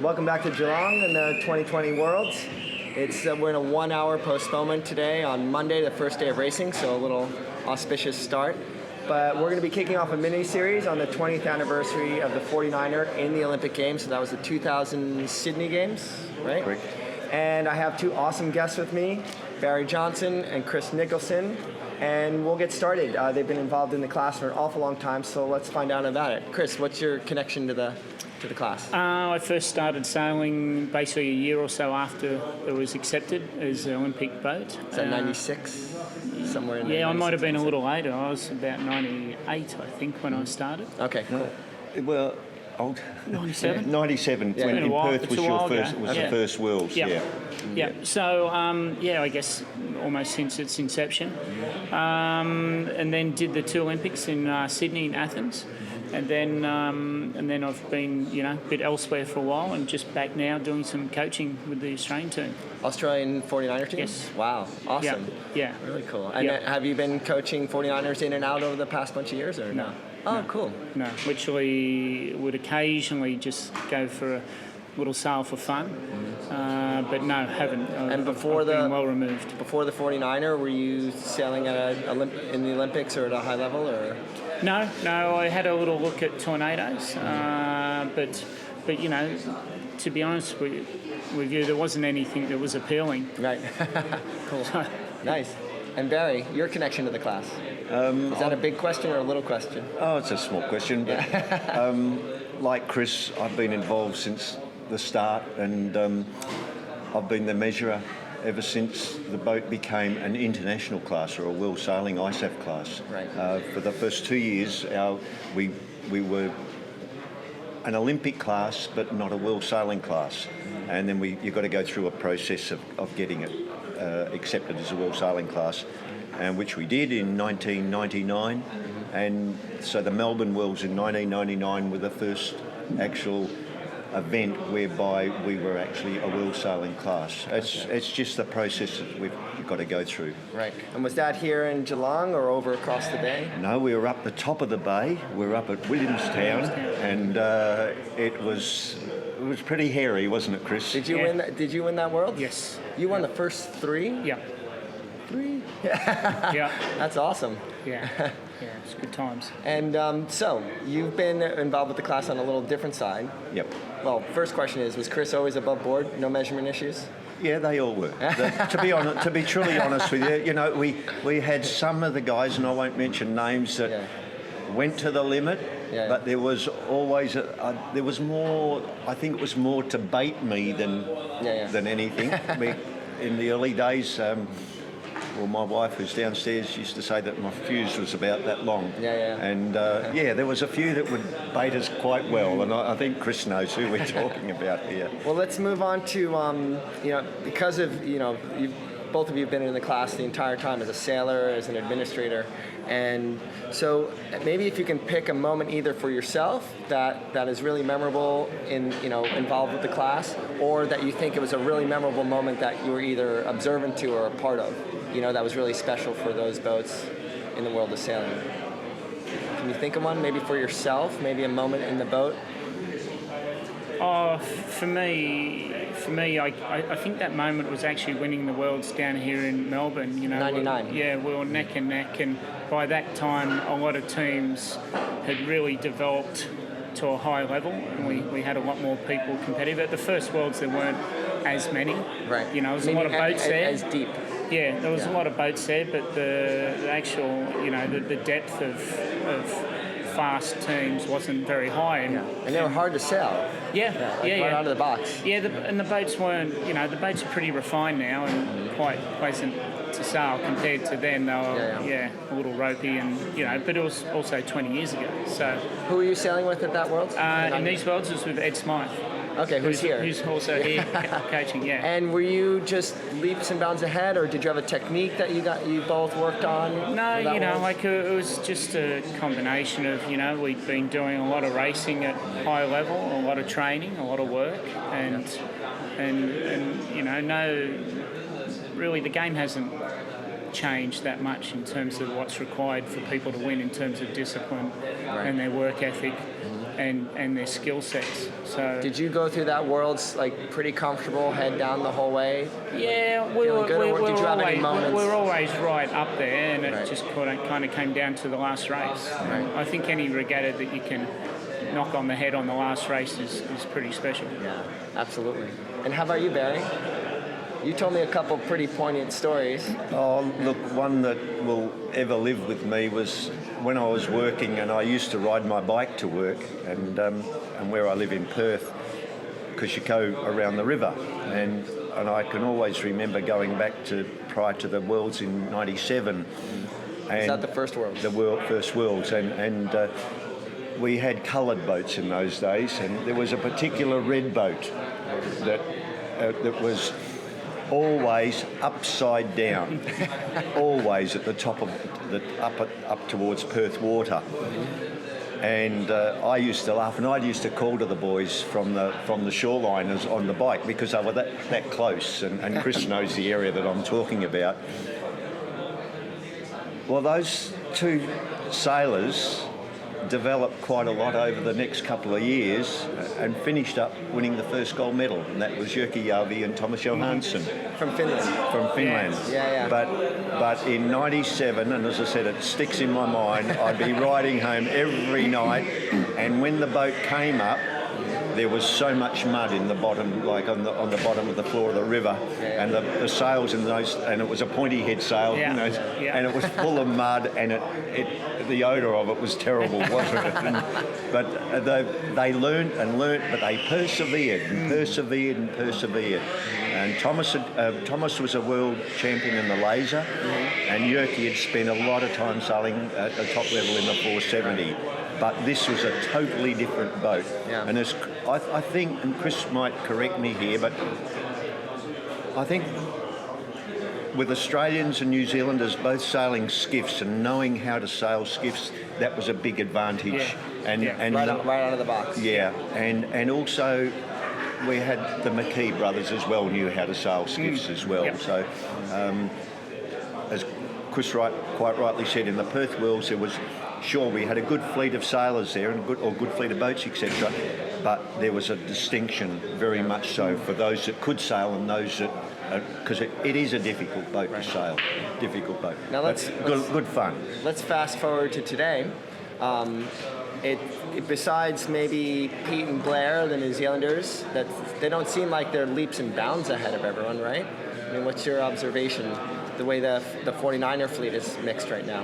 Welcome back to Geelong in the 2020 Worlds. We're in a 1 hour postponement today on Monday, the first day of racing, so a little auspicious start. But we're going to be kicking off a mini-series on the 20th anniversary of the 49er in the Olympic Games. So that was the 2000 Sydney Games, right? Correct. And I have two awesome guests with me, Barry Johnson and Chris Nicholson. And we'll get started. They've been involved in the class for an awful long time, so let's find out about it. Chris, what's your connection to the class? I first started sailing basically a year or so after it was accepted as an Olympic boat. Is that 96? Somewhere in there? Yeah, I might have been a little later. I was about 98, I think, when I started. Okay, cool. Well, 97? 97, Yeah. when Been a in while. Perth It's was a your while first, ago. was the first Worlds, Yeah. yeah. Yeah. So, I guess almost since its inception. And then did the two Olympics in Sydney and Athens. And then I've been, a bit elsewhere for a while and just back now doing some coaching with the Australian team. Australian 49er team? Yes. Wow, awesome. Yeah. Really cool. And Yeah. have you been coaching 49ers in and out over the past bunch of years, or no? Oh, No. cool. No, literally would occasionally just go for a little sail for fun. But no, haven't. And before I've been well removed. Before the 49er, were you sailing at in the Olympics or at a high level, or? No, I had a little look at tornadoes, but to be honest with you, there wasn't anything that was appealing. Right. Cool. Nice. And Barry, your connection to the class? Is that a big question or a little question? Oh, it's a small question, but like Chris, I've been involved since the start, and I've been the measurer ever since the boat became an international class, or a World Sailing ISAF class. Right. For the first 2 years, we were an Olympic class, but not a World Sailing class. And then you've got to go through a process of getting it accepted as a World Sailing class, and which we did in 1999. And so the Melbourne Worlds in 1999 were the first actual event whereby we were actually a World Sailing class. It's just the process that we've got to go through. Right. And was that here in Geelong or over across the bay? No, we were up the top of the bay. We were up at Williamstown, and it was pretty hairy, wasn't it, Chris? Did you win? Did you win that world? Yes. You won the first three? Yeah. 3? Yeah. That's awesome. Yeah. Yeah. It's good times. And so you've been involved with the class on a little different side. Yep. Well, first question is, was Chris always above board? No measurement issues? Yeah, they all were. To be truly honest with you, we had some of the guys, and I won't mention names, that went to the limit. Yeah. But there was always there was more. I think it was more to bait me than anything. In the early days, well, my wife, who's downstairs, used to say that my fuse was about that long. And there was a few that would bait us quite well, and I think Chris knows who we're talking about here. Well, let's move on to because of both of you have been in the class the entire time as a sailor, as an administrator, and so maybe if you can pick a moment either for yourself that is really memorable involved with the class, or that you think it was a really memorable moment that you were either observant to or a part of, that was really special for those boats in the world of sailing. Can you think of one, maybe for yourself, maybe a moment in the boat? Oh, for me, I think that moment was actually winning the Worlds down here in Melbourne. 99. We were neck and neck, and by that time, a lot of teams had really developed to a high level, and we had a lot more people competitive. At the first Worlds, there weren't as many. Right. There was a lot of boats there. As deep. Yeah, there was a lot of boats there, but the actual, the depth of fast teams wasn't very high. And they were hard to sail. Right out of the box. Yeah, and the boats weren't, the boats are pretty refined now and quite pleasant to sail compared to then. They were, a little ropey and, but it was also 20 years ago. So who were you sailing with at that World? In these Worlds, it was with Ed Smythe. Okay, who's here? Who's also here coaching, And were you just leaps and bounds ahead, or did you have a technique that you both worked on? No, it was just a combination of, we'd been doing a lot of racing at high level, a lot of training, a lot of work, and really the game hasn't changed that much in terms of what's required for people to win in terms of discipline and their work ethic. and their skill sets. So Did you go through that world's like pretty comfortable, head down the whole way? yeah, we Feeling good, or did you have any moments? we were always right up there, and it Right. just kind of came down to the last race. Right. I think any regatta that you can knock on the head on the last race is pretty special. Yeah, absolutely. And how about you, Barry? You told me a couple pretty poignant stories. Oh, look, one that will ever live with me was when I was working, and I used to ride my bike to work, and where I live in Perth, because you go around the river, and I can always remember going back to prior to the Worlds in '97. Is that the first Worlds? The first Worlds, and we had coloured boats in those days, and there was a particular red boat that was always upside down, always at the top of up towards Perth water. And I used to laugh, and I used to call to the boys from the shoreliners on the bike because they were that close, and Chris knows the area that I'm talking about. Well, those two sailors developed quite a lot over the next couple of years and finished up winning the first gold medal, and that was Jyrki Järvi and Thomas Johansson. From Finland. From Finland. Yeah. But in '97, and as I said, it sticks in my mind, I'd be riding home every night, and when the boat came up, there was so much mud in the bottom, like on the bottom of the floor of the river, and the sails in those, and it was a pointy head sail, Yeah. you know, Yeah. and it was full of mud, and the odour of it was terrible, wasn't it? But they learnt, but they persevered and persevered and persevered. And Thomas was a world champion in the laser, and Jyrki had spent a lot of time sailing at the top level in the 470. But this was a totally different boat. Yeah. And I think, and Chris might correct me here, but I think with Australians and New Zealanders both sailing skiffs and knowing how to sail skiffs, that was a big advantage. Yeah. And Right out of the box. yeah, and also we had the McKee brothers as well knew how to sail skiffs as well. Yep. So, as Chris quite rightly said, in the Perth Worlds there was, sure, we had a good fleet of sailors there and a good fleet of boats, etc. But there was a distinction, very much so, for those that could sail and those that, because it is a difficult boat to sail, difficult boat. Now let's good fun. Let's fast forward to today. Besides maybe Pete and Blair, the New Zealanders, that they don't seem like they're leaps and bounds ahead of everyone, right? I mean, what's your observation, the way the 49er fleet is mixed right now?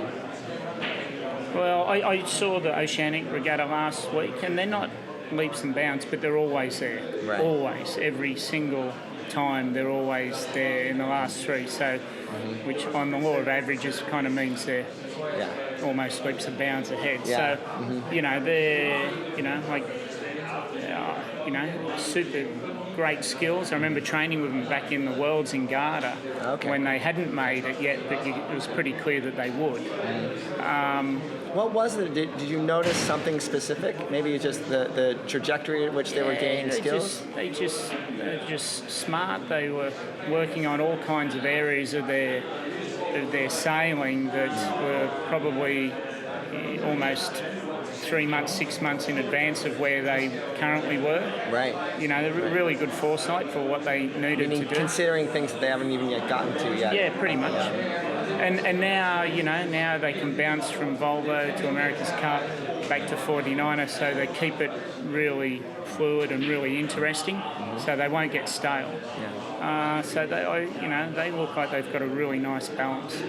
Well, I saw the Oceanic Regatta last week, and they're not leaps and bounds, but they're always there. Right. Always. Every single time they're always there in the last three. So, which on the law of averages kind of means they're almost leaps and bounds ahead. Yeah. So, they're, super great skills. I remember training with them back in the Worlds in Garda when they hadn't made it yet, but it was pretty clear that they would. What was it? Did you notice something specific? Maybe just the trajectory at which they were gaining skills? They're just smart. They were working on all kinds of areas of their sailing that were probably almost 3 months, 6 months in advance of where they currently were. Right. They're really good foresight for what they needed to do. Considering things that they haven't even yet gotten to yet. Yeah, pretty much. And now, now they can bounce from Volvo to America's Cup back to 49er, so they keep it really fluid and really interesting, so they won't get stale. So they look like they've got a really nice balance.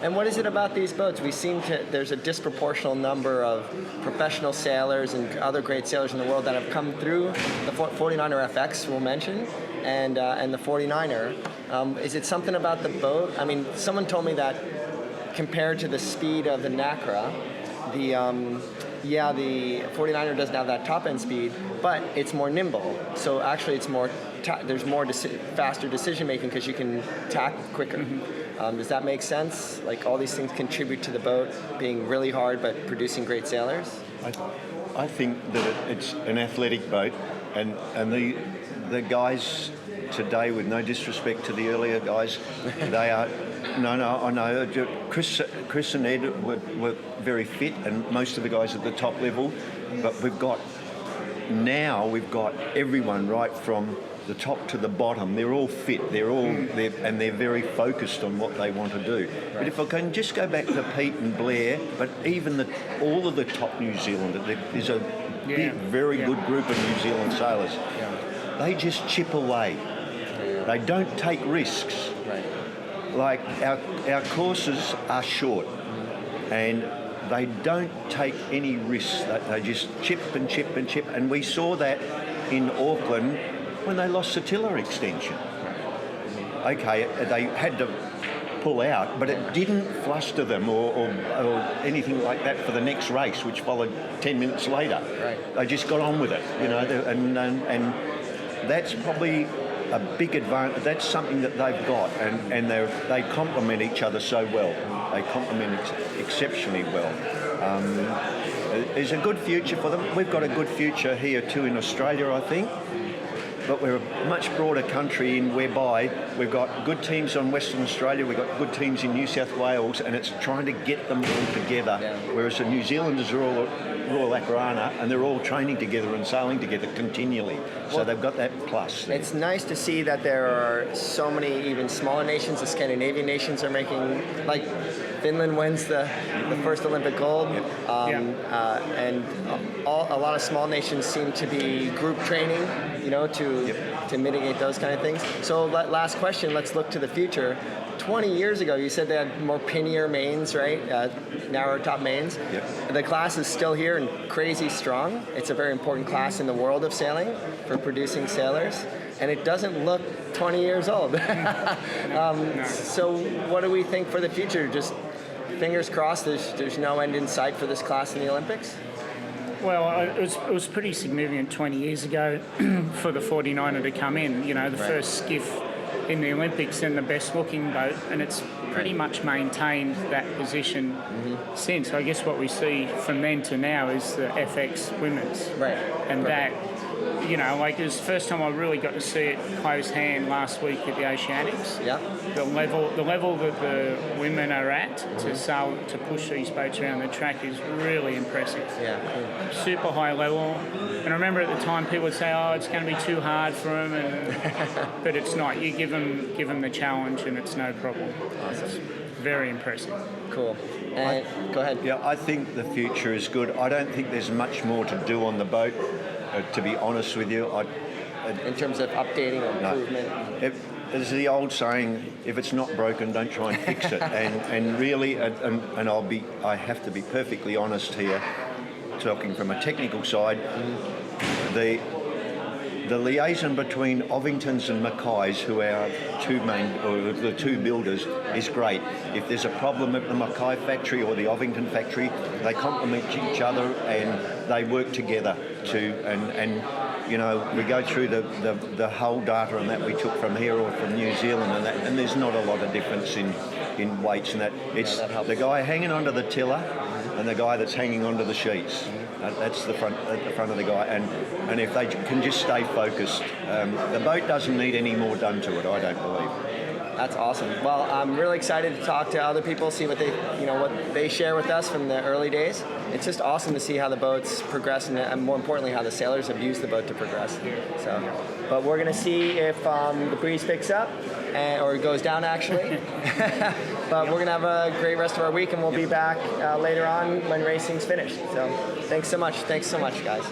And what is it about these boats? There's a disproportional number of professional sailers and other great sailers in the world that have come through the 49er FX, we'll mention, and the 49er. Is it something about the boat? I mean, someone told me that compared to the speed of the NACRA, the 49er doesn't have that top end speed, but it's more nimble. So actually, it's more there's more faster decision making because you can tack quicker. Does that make sense? Like all these things contribute to the boat being really hard but producing great sailors. I think that it's an athletic boat, and the guys today, with no disrespect to the earlier guys, they are. No, I know. Chris and Ed were very fit, and most of the guys at the top level. But we've got now we've got everyone right from the top to the bottom. They're all fit. They're very focused on what they want to do. Right. But if I can just go back to Pete and Blair, but even all of the top New Zealanders, there's a very good group of New Zealand sailors. Yeah. They just chip away. They don't take risks. Right. Like our courses are short, and they don't take any risks. They just chip and chip and chip. And we saw that in Auckland when they lost the tiller extension. Okay, they had to pull out, but it didn't fluster them or anything like that for the next race, which followed 10 minutes later. Right. They just got on with it, you know, and that's probably a big advantage. That's something that they've got, and they complement each other so well. They complement exceptionally well. There's a good future for them. We've got a good future here too in Australia, I think. But we're a much broader country in whereby we've got good teams on Western Australia, we've got good teams in New South Wales, and it's trying to get them all together. Yeah. Whereas the New Zealanders are all at Royal Akarana, and they're all training together and sailing together continually. So they've got that plus there. It's nice to see that there are so many even smaller nations. The Scandinavian nations are making, like Finland wins the first Olympic gold. Yep. And a lot of small nations seem to be group training, you know, to mitigate those kind of things. So last question, let's look to the future. 20 years ago, you said they had more pinnier mains, right? Narrower top mains. Yep. The class is still here and crazy strong. It's a very important class in the world of sailing for producing sailors. And it doesn't look 20 years old. So what do we think for the future? Just fingers crossed there's no end in sight for this class in the Olympics? Well, it was pretty significant 20 years ago for the 49er to come in. You know, the first skiff in the Olympics and the best looking boat, and it's pretty much maintained that position since. I guess what we see from then to now is the FX women's. Right. And that, you know, like it was the first time I really got to see it close hand last week at the Oceanics. Yeah. The level that the women are at to sail, to push these boats around the track is really impressive. Yeah. Cool. Super high level. And I remember at the time people would say, "Oh, it's going to be too hard for them," but it's not. You give them the challenge, and it's no problem. Awesome. It's very impressive. Cool. And go ahead. Yeah, I think the future is good. I don't think there's much more to do on the boat. To be honest with you, in terms of updating or improvement. There's the old saying: if it's not broken, don't try and fix it. and really, I have to be perfectly honest here, talking from a technical side. The liaison between Ovingtons and Mackay's, who are the two builders, is great. If there's a problem at the Mackay factory or the Ovington factory, they complement each other and they work together and you know, we go through the whole data and that we took from here or from New Zealand and there's not a lot of difference in weights and that. It's the guy hanging onto the tiller and the guy that's hanging onto the sheets. That's at the front of the guy, and if they can just stay focused, the boat doesn't need any more done to it, I don't believe. That's awesome. Well, I'm really excited to talk to other people, see what they share with us from the early days. It's just awesome to see how the boats progress, and more importantly, how the sailors have used the boat to progress. So, but we're going to see if the breeze picks up, or it goes down actually. But we're going to have a great rest of our week, and we'll be back later on when racing's finished. So, thanks so much, guys.